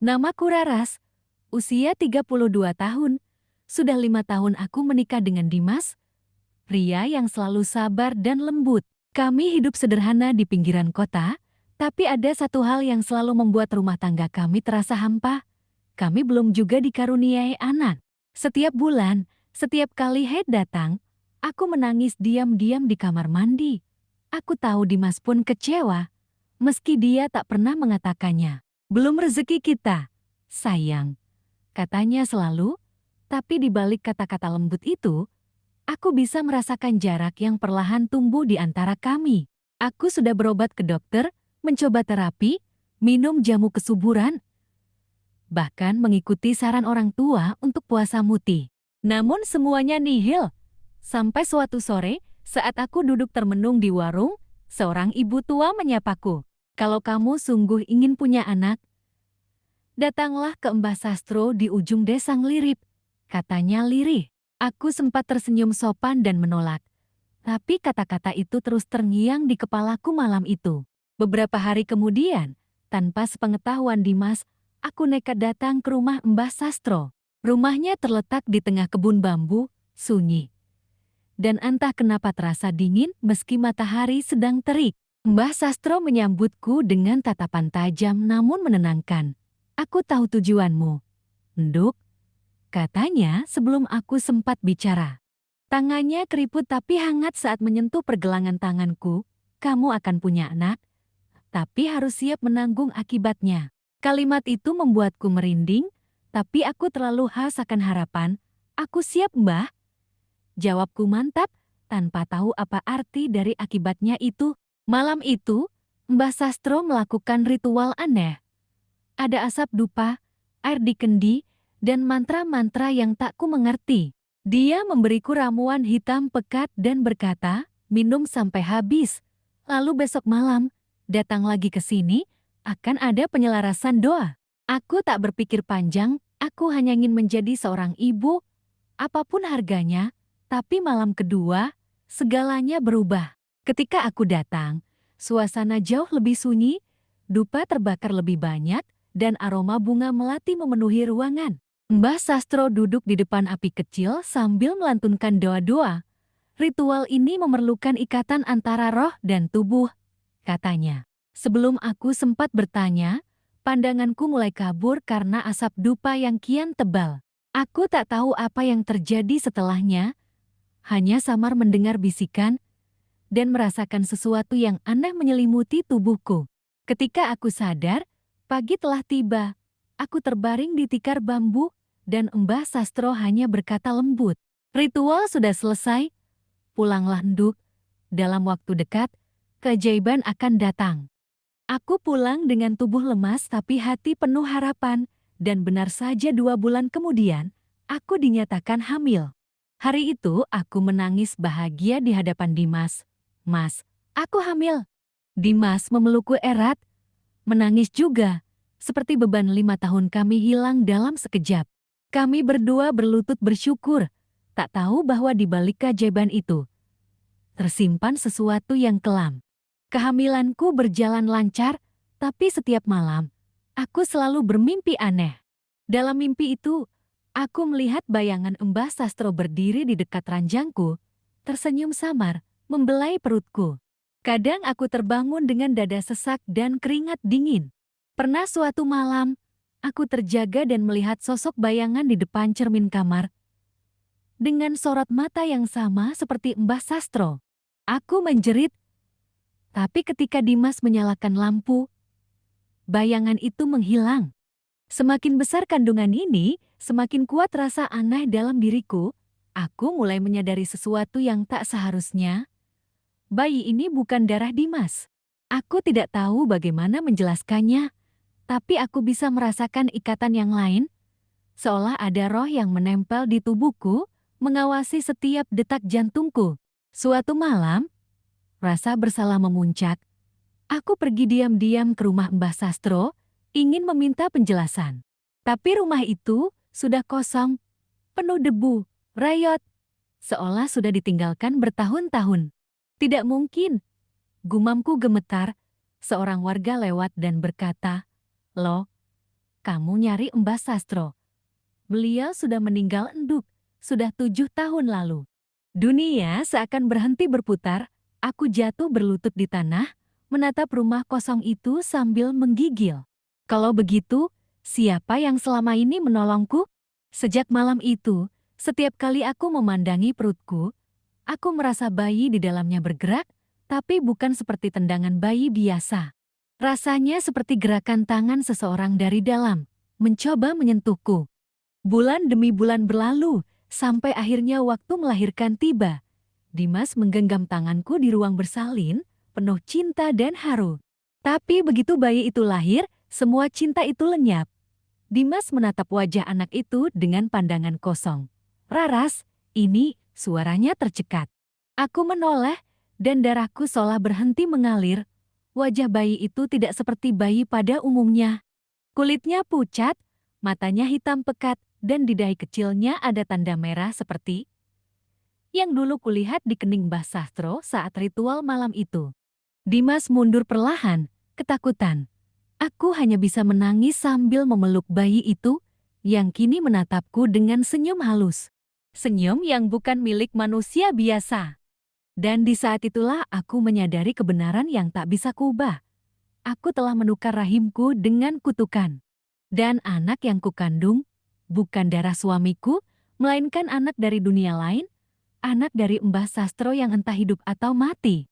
Namaku Raras, usia 32 tahun. Sudah 5 tahun aku menikah dengan Dimas, pria yang selalu sabar dan lembut. Kami hidup sederhana di pinggiran kota, tapi ada satu hal yang selalu membuat rumah tangga kami terasa hampa. Kami belum juga dikaruniai anak. Setiap bulan, setiap kali Haid datang, aku menangis diam-diam di kamar mandi. Aku tahu Dimas pun kecewa, meski dia tak pernah mengatakannya. Belum rezeki kita, sayang, katanya selalu, tapi di balik kata-kata lembut itu, aku bisa merasakan jarak yang perlahan tumbuh di antara kami. Aku sudah berobat ke dokter, mencoba terapi, minum jamu kesuburan, bahkan mengikuti saran orang tua untuk puasa mutih. Namun semuanya nihil. Sampai suatu sore, saat aku duduk termenung di warung, seorang ibu tua menyapaku. Kalau kamu sungguh ingin punya anak, datanglah ke Mbah Sastro di ujung desa Nglirip, katanya lirih. Aku sempat tersenyum sopan dan menolak. Tapi kata-kata itu terus terngiang di kepalaku malam itu. Beberapa hari kemudian, tanpa sepengetahuan Dimas, aku nekat datang ke rumah Mbah Sastro. Rumahnya terletak di tengah kebun bambu, sunyi. Dan entah kenapa terasa dingin meski matahari sedang terik. Mbah Sastro menyambutku dengan tatapan tajam namun menenangkan. Aku tahu tujuanmu, Nduk, katanya sebelum aku sempat bicara. Tangannya keriput tapi hangat saat menyentuh pergelangan tanganku. Kamu akan punya anak, tapi harus siap menanggung akibatnya. Kalimat itu membuatku merinding, tapi aku terlalu khas akan harapan. Aku siap, Mbah. Jawabku mantap, tanpa tahu apa arti dari akibatnya itu. Malam itu, Mbah Sastro melakukan ritual aneh. Ada asap dupa, air di kendi, dan mantra-mantra yang tak ku mengerti. Dia memberiku ramuan hitam pekat dan berkata, minum sampai habis. Lalu besok malam, datang lagi ke sini, akan ada penyelarasan doa. Aku tak berpikir panjang, aku hanya ingin menjadi seorang ibu, apapun harganya, tapi malam kedua, segalanya berubah. Ketika aku datang, suasana jauh lebih sunyi, dupa terbakar lebih banyak, dan aroma bunga melati memenuhi ruangan. Mbah Sastro duduk di depan api kecil sambil melantunkan doa-doa. Ritual ini memerlukan ikatan antara roh dan tubuh, katanya. Sebelum aku sempat bertanya, pandanganku mulai kabur karena asap dupa yang kian tebal. Aku tak tahu apa yang terjadi setelahnya, hanya samar mendengar bisikan dan merasakan sesuatu yang aneh menyelimuti tubuhku. Ketika aku sadar, pagi telah tiba. Aku terbaring di tikar bambu, dan Mbah Sastro hanya berkata lembut, "Ritual sudah selesai, pulanglah Nduk. Dalam waktu dekat, keajaiban akan datang." Aku pulang dengan tubuh lemas tapi hati penuh harapan, dan benar saja 2 bulan kemudian, aku dinyatakan hamil. Hari itu aku menangis bahagia di hadapan Dimas. "Mas, aku hamil." Dimas memelukku erat, menangis juga, seperti beban 5 tahun kami hilang dalam sekejap. Kami berdua berlutut bersyukur, tak tahu bahwa di balik keajaiban itu tersimpan sesuatu yang kelam. Kehamilanku berjalan lancar, tapi setiap malam, aku selalu bermimpi aneh. Dalam mimpi itu, aku melihat bayangan Mbah Sastro berdiri di dekat ranjangku, tersenyum samar, membelai perutku. Kadang aku terbangun dengan dada sesak dan keringat dingin. Pernah suatu malam, aku terjaga dan melihat sosok bayangan di depan cermin kamar, dengan sorot mata yang sama seperti Mbah Sastro. Aku menjerit, tapi ketika Dimas menyalakan lampu, bayangan itu menghilang. Semakin besar kandungan ini, semakin kuat rasa aneh dalam diriku. Aku mulai menyadari sesuatu yang tak seharusnya. Bayi ini bukan darah Dimas. Aku tidak tahu bagaimana menjelaskannya, tapi aku bisa merasakan ikatan yang lain, seolah ada roh yang menempel di tubuhku, mengawasi setiap detak jantungku. Suatu malam, rasa bersalah memuncak. Aku pergi diam-diam ke rumah Mbah Sastro, ingin meminta penjelasan. Tapi rumah itu sudah kosong, penuh debu, rayot, seolah sudah ditinggalkan bertahun-tahun. Tidak mungkin, gumamku gemetar. Seorang warga lewat dan berkata, "Loh, kamu nyari Mbah Sastro. Beliau sudah meninggal enduk, sudah 7 tahun lalu. Dunia seakan berhenti berputar, aku jatuh berlutut di tanah, menatap rumah kosong itu sambil menggigil. Kalau begitu, siapa yang selama ini menolongku? Sejak malam itu, setiap kali aku memandangi perutku, aku merasa bayi di dalamnya bergerak, tapi bukan seperti tendangan bayi biasa. Rasanya seperti gerakan tangan seseorang dari dalam, mencoba menyentuhku. Bulan demi bulan berlalu, sampai akhirnya waktu melahirkan tiba. Dimas menggenggam tanganku di ruang bersalin, penuh cinta dan haru. Tapi begitu bayi itu lahir, semua cinta itu lenyap. Dimas menatap wajah anak itu dengan pandangan kosong. Raras, ini suaranya tercekat. Aku menoleh, dan darahku seolah berhenti mengalir. Wajah bayi itu tidak seperti bayi pada umumnya. Kulitnya pucat, matanya hitam pekat, dan di dahi kecilnya ada tanda merah seperti yang dulu kulihat di kening Mbah Sastro saat ritual malam itu. Dimas mundur perlahan, ketakutan. Aku hanya bisa menangis sambil memeluk bayi itu, yang kini menatapku dengan senyum halus. Senyum yang bukan milik manusia biasa. Dan di saat itulah aku menyadari kebenaran yang tak bisa kuubah. Aku telah menukar rahimku dengan kutukan. Dan anak yang kukandung, bukan darah suamiku, melainkan anak dari dunia lain, anak dari Mbah Sastro yang entah hidup atau mati.